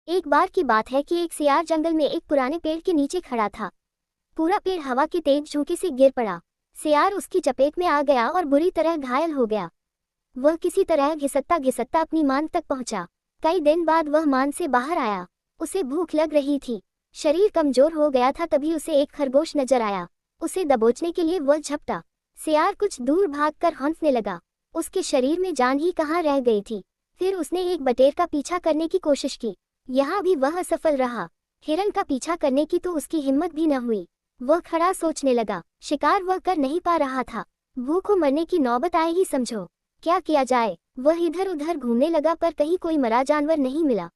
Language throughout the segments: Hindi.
एक बार की बात है कि एक सियार जंगल में एक पुराने पेड़ के नीचे खड़ा था। पूरा पेड़ हवा के तेज झोंके से गिर पड़ा। सियार उसकी चपेट में आ गया और बुरी तरह घायल हो गया। वह किसी तरह घिसटता घिसटता अपनी मान तक पहुंचा। कई दिन बाद वह मान से बाहर आया। उसे भूख लग रही थी। शरीर कमजोर हो गया था। तभी उसे एक खरगोश नजर आया। उसे दबोचने के लिए वह झपटा। सियार कुछ दूर भागकर हौंकने लगा। उसके शरीर में जान ही कहाँ रह गई थी। फिर उसने एक बटेर का पीछा करने की कोशिश की। यहाँ भी वह असफल रहा। हिरन का पीछा करने की तो उसकी हिम्मत भी न हुई। वह खड़ा सोचने लगा, शिकार वह कर नहीं पा रहा था। भूखों मरने की नौबत आएगी समझो। क्या किया जाए। वह इधर उधर घूमने लगा पर कहीं कोई मरा जानवर नहीं मिला।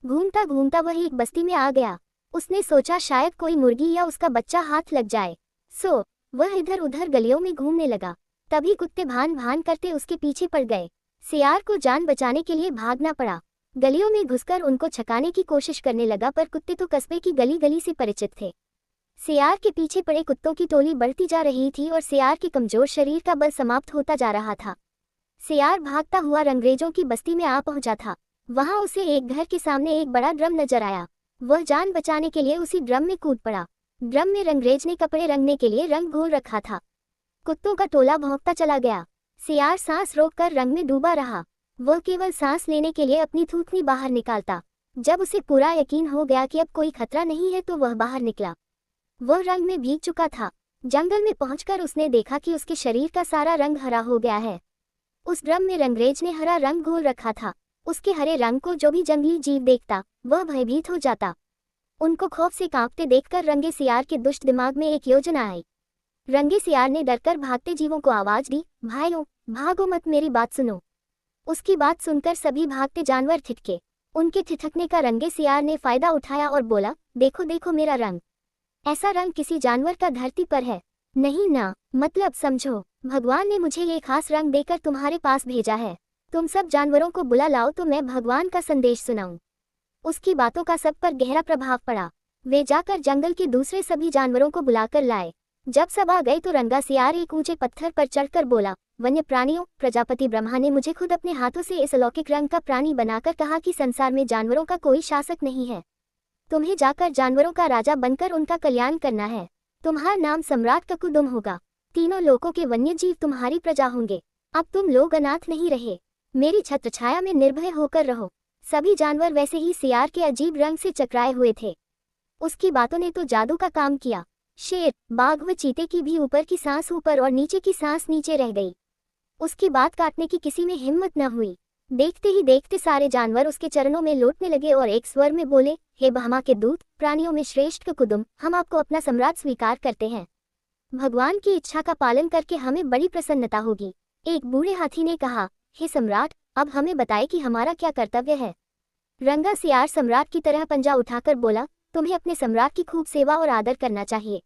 घूमता घूमता वह एक बस्ती में आ गया। उसने सोचा शायद कोई मुर्गी या उसका बच्चा हाथ लग जाए। सो वह इधर उधर गलियों में घूमने लगा। तभी कुत्ते भान भान करते उसके पीछे पड़ गए। सियार को जान बचाने के लिए भागना पड़ा। गलियों में घुसकर उनको छकाने की कोशिश करने लगा पर कुत्ते तो कस्बे की गली गली से परिचित थे। सियार के पीछे पड़े कुत्तों की टोली बढ़ती जा रही थी और सियार के कमजोर शरीर का बल समाप्त होता जा रहा था। सियार भागता हुआ रंगरेजों की बस्ती में आ पहुंचा था। वहां उसे एक घर के सामने एक बड़ा ड्रम नजर आया। वह जान बचाने के लिए उसी ड्रम में कूद पड़ा। ड्रम में रंगरेज ने कपड़े रंगने के लिए रंग घोल रखा था। कुत्तों का टोला भौंकता चला गया। सियार सांस रोककर रंग में डूबा रहा। वह केवल सांस लेने के लिए अपनी थूथनी बाहर निकालता। जब उसे पूरा यकीन हो गया कि अब कोई खतरा नहीं है तो वह बाहर निकला। वह रंग में भीग चुका था। जंगल में पहुंचकर उसने देखा कि उसके शरीर का सारा रंग हरा हो गया है। उस ड्रम में रंगरेज ने हरा रंग घोल रखा था। उसके हरे रंग को जो भी जंगली जीव देखता वह भयभीत हो जाता। उनको खौफ से कांपते देखकर रंगे सियार के दुष्ट दिमाग में एक योजना आई। रंगे सियार ने डरकर भागते जीवों को आवाज दी, भाइयों भागो मत, मेरी बात सुनो। उसकी बात सुनकर सभी भागते जानवर ठिठके। उनके ठिठकने का रंगे सियार ने फायदा उठाया और बोला, देखो देखो मेरा रंग। ऐसा रंग किसी जानवर का धरती पर है नहीं ना। मतलब समझो, भगवान ने मुझे ये खास रंग देकर तुम्हारे पास भेजा है। तुम सब जानवरों को बुला लाओ तो मैं भगवान का संदेश सुनाऊं। उसकी बातों का सब पर गहरा प्रभाव पड़ा। वे जाकर जंगल के दूसरे सभी जानवरों को बुलाकर लाए। जब सब आ गए तो रंगा सियार एक ऊंचे पत्थर पर चढ़कर बोला, वन्य प्राणियों, प्रजापति ब्रह्मा ने मुझे खुद अपने हाथों से इस अलौकिक रंग का प्राणी बनाकर कहा कि संसार में जानवरों का कोई शासक नहीं है। तुम्हें जाकर जानवरों का राजा बनकर उनका कल्याण करना है। तुम्हारा नाम सम्राट ककुदुम होगा। तीनों लोकों के वन्य जीव तुम्हारी प्रजा होंगे। अब तुम लोग अनाथ नहीं रहे। मेरी छत्रछाया में निर्भय होकर रहो। सभी जानवर वैसे ही सियार के अजीब रंग से चकराए हुए थे। उसकी बातों ने तो जादू का काम किया। शेर, बाघ व चीते की भी ऊपर की सांस ऊपर और नीचे की सांस नीचे रह गई। उसकी बात काटने की किसी में हिम्मत न हुई। देखते ही देखते सारे जानवर उसके चरणों में लौटने लगे और एक स्वर में बोले, हे ब्रह्मा के दूत, प्राणियों में श्रेष्ठ ककुदुम, हम आपको अपना सम्राट स्वीकार करते हैं। भगवान की इच्छा का पालन करके हमें बड़ी प्रसन्नता होगी। एक बूढ़े हाथी ने कहा, हे सम्राट, अब हमें बताए कि हमारा क्या कर्तव्य है। रंगा सियार सम्राट की तरह पंजा उठाकर बोला, तुम्हें अपने सम्राट की खूब सेवा और आदर करना चाहिए।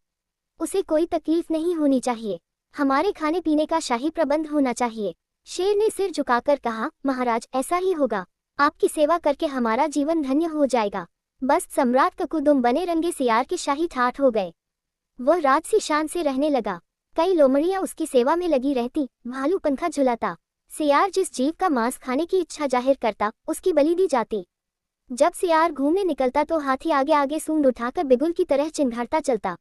उसे कोई तकलीफ नहीं होनी चाहिए। हमारे खाने पीने का शाही प्रबंध होना चाहिए। शेर ने सिर झुकाकर कहा, महाराज ऐसा ही होगा। आपकी सेवा करके हमारा जीवन धन्य हो जाएगा। बस सम्राट ककुदुम बने रंगे सियार के शाही ठाठ हो गए। वह राजसी शान से रहने लगा। कई लोमड़ियां उसकी सेवा में लगी रहती। भालू पंखा झुलाता। सियार जिस जीव का मांस खाने की इच्छा जाहिर करता उसकी बलि दी जाती। जब सियार घूमने निकलता तो हाथी आगे आगे सूंड उठाकर बिगुल की तरह चिंघाड़ता चलता।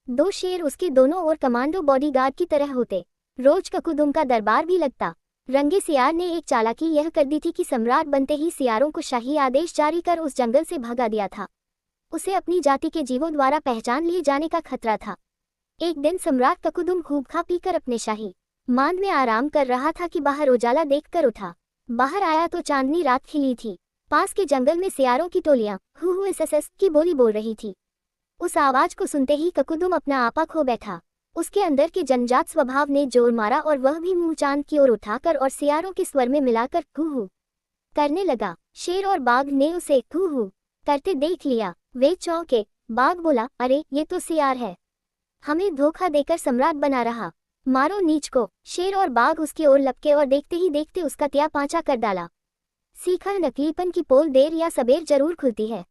दो शेर उसके दोनों ओर कमांडो बॉडीगार्ड की तरह होते। रोज ककुदुम का दरबार भी लगता। रंगे सियार ने एक चालाकी यह कर दी थी कि सम्राट बनते ही सियारों को शाही आदेश जारी कर उस जंगल से भगा दिया था। उसे अपनी जाति के जीवों द्वारा पहचान लिए जाने का खतरा था। एक दिन सम्राट ककुदुम खूब खा पीकर अपने शाही मांद में आराम कर रहा था कि बाहर उजाला देखकर उठा। बाहर आया तो चांदनी रात खिली थी। पास के जंगल में सियारों की टोलियां हु एस की बोली बोल रही थी। उस आवाज को सुनते ही ककुदुम अपना आपा खो बैठा। उसके अंदर के जनजात स्वभाव ने जोर मारा और वह भी मुंह चांद की ओर उठाकर और सियारों के स्वर में मिलाकर हु करने लगा। शेर और बाघ ने उसे हु करते देख लिया। वे चौंके। बाघ बोला, अरे ये तो सियार है। हमें धोखा देकर सम्राट बना रहा। मारो नीच को। शेर और बाघ उसकी ओर लपके और देखते ही देखते उसका त्या पांचा कर डाला। सीखा नकलीपन की पोल देर या सबेर जरूर खुलती है।